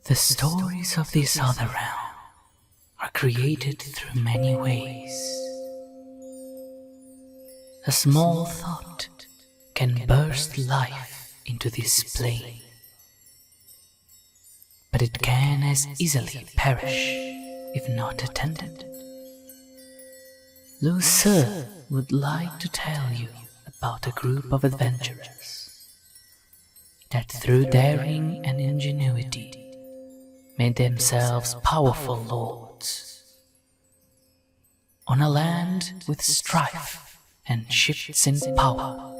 The stories of this other realm are created through many ways. A small thought can burst life into this plane, but it can as easily perish if not attended. Lucille would like to tell you about a group of adventurers that through daring and ingenuity made themselves powerful lords. On a land with strife and shifts in power,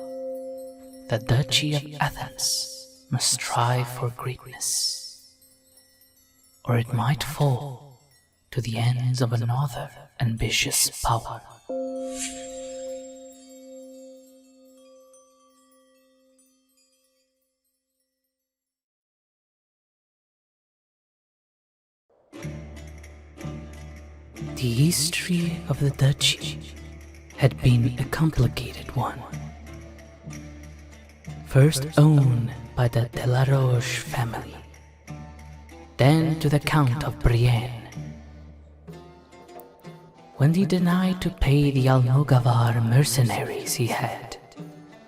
the Duchy of Athens must strive for greatness, or it might fall to the ends of another ambitious power. The history of the duchy had been a complicated one. First owned by the De la Roche family, then to the Count of Brienne. When he denied to pay the Almogavar mercenaries he had,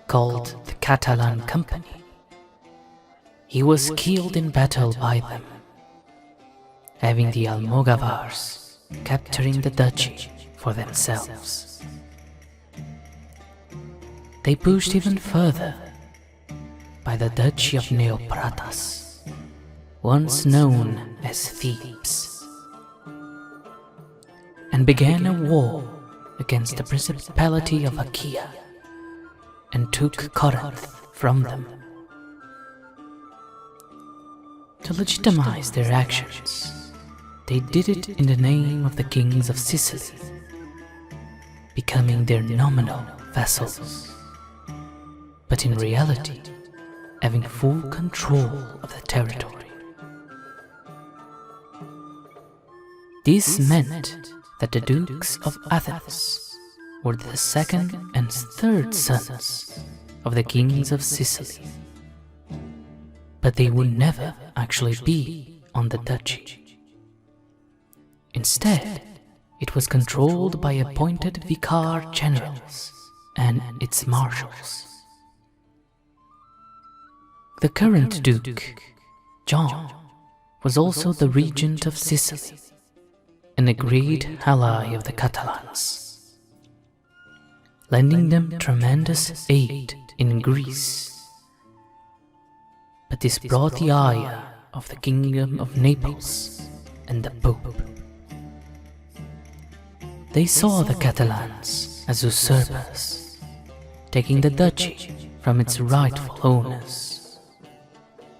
called the Catalan Company, he was killed in battle by them, having the Almogavars capturing the duchy for themselves. They pushed even further by the Duchy of Neopratas, once known as Thebes, and began a war against the Principality of Achaia and took Corinth from them. To legitimize their actions, they did it in the name of the kings of Sicily, becoming their nominal vassals, but in reality having full control of the territory. This meant that the Dukes of Athens were the second and third sons of the kings of Sicily, but they would never actually be on the duchy. Instead, it was controlled by appointed vicar generals and its marshals. The current Duke, John, was also the regent of Sicily and a great ally of the Catalans, lending them tremendous aid in Greece. But this brought the ire of the Kingdom of Naples and the Pope. They saw the Catalans as usurpers, taking the duchy from its rightful owners,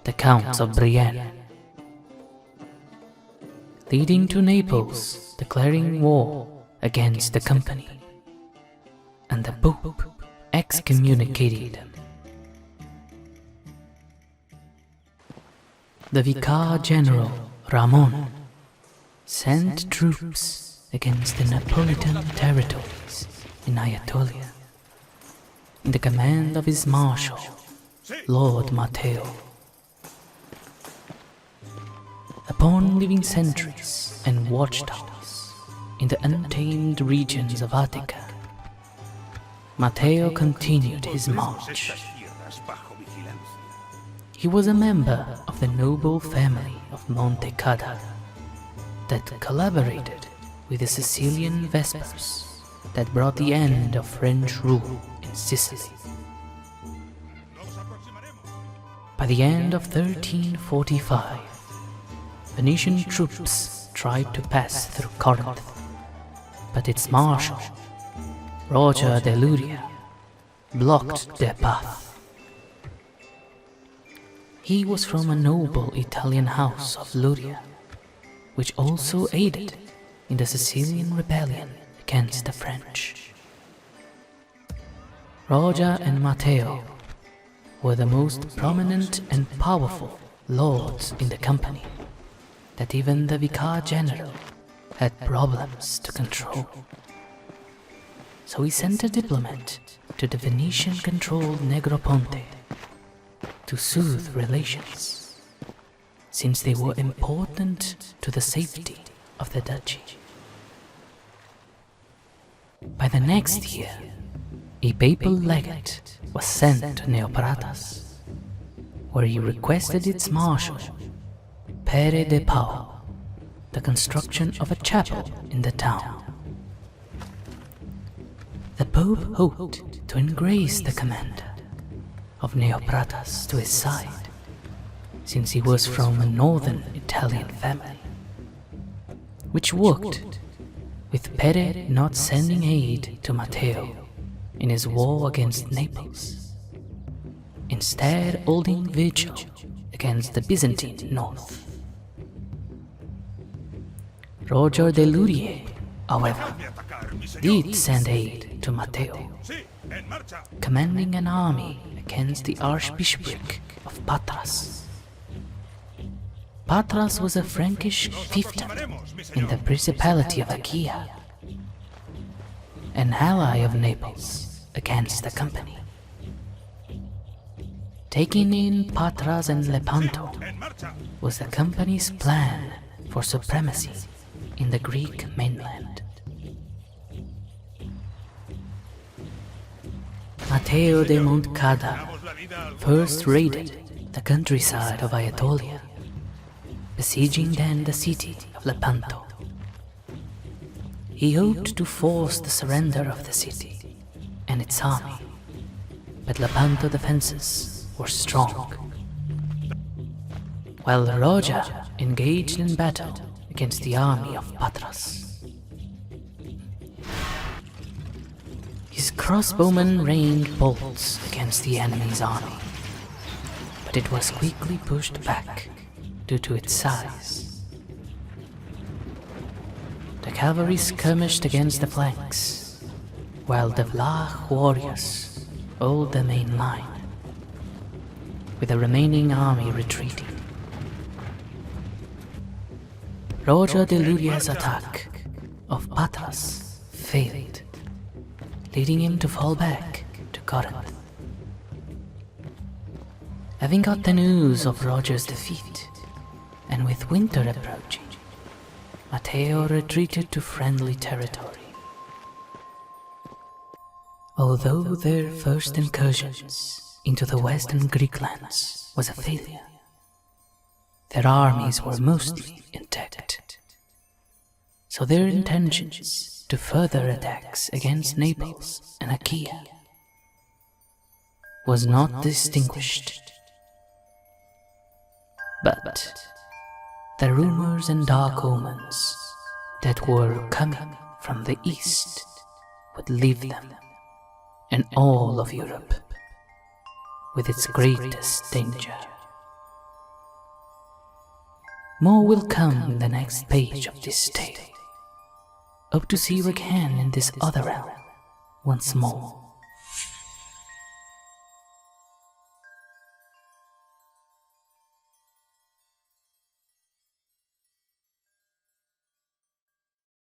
the Counts of Brienne, leading to Naples declaring war against the Company, and the Pope excommunicating them. The Vicar General Ramon sent troops against the Napolitan territories in Anatolia, in the command of his marshal, Lord Matteo. Upon leaving sentries and watchtowers in the untamed regions of Attica, Matteo continued his march. He was a member of the noble family of Monte Cada that collaborated with the Sicilian Vespers that brought the end of French rule in Sicily. By the end of 1345, Venetian troops tried to pass through Corinth, but its marshal, Roger de Luria, blocked their path. He was from a noble Italian house of Luria, which also aided in the Sicilian rebellion against the French. Roger and Matteo were the most prominent and powerful lords in the company that even the Vicar General had problems to control. So he sent a diplomat to the Venetian-controlled Negroponte to soothe relations, since they were important to the safety of the duchy. By the next year, a papal legate was sent to Neopratas, where he requested its marshal, Pere de Pau, the construction of a chapel in the town. The Pope hoped to engrace the commander of Neopratas to his side, since he was from a northern Italian family, which worked with Pere not sending aid to Matteo in his war against Naples, instead holding vigil against the Byzantine north. Roger de Lurie, however, did send aid to Matteo, commanding an army against the Archbishopric of Patras. Patras was a Frankish fiefdom in the Principality of Achaia, an ally of Naples against the Company. Taking in Patras and Lepanto was the Company's plan for supremacy in the Greek mainland. Matteo de Montcada first raided the countryside of Aetolia, besieging then the city of Lepanto. He hoped to force the surrender of the city and its army, but Lepanto defenses were strong. While Roger engaged in battle against the army of Patras. His crossbowmen rained bolts against the enemy's army, but it was quickly pushed back due to its size. The cavalry skirmished against the flanks, while the Vlach warriors held the main line, with the remaining army retreating. Roger de Luria's attack of Patras failed, leading him to fall back to Corinth. Having got the news of Roger's defeat, and with winter approaching, Matteo retreated to friendly territory. Although their first incursions into the western Greek lands was a failure, their armies were mostly intact, so their intentions to further attacks against Naples and Achaia was not distinguished. But the rumors and dark omens that were coming from the east would leave them and all of Europe with its greatest danger. More will come in the next page of this tale. Hope to see you again in this other realm once more.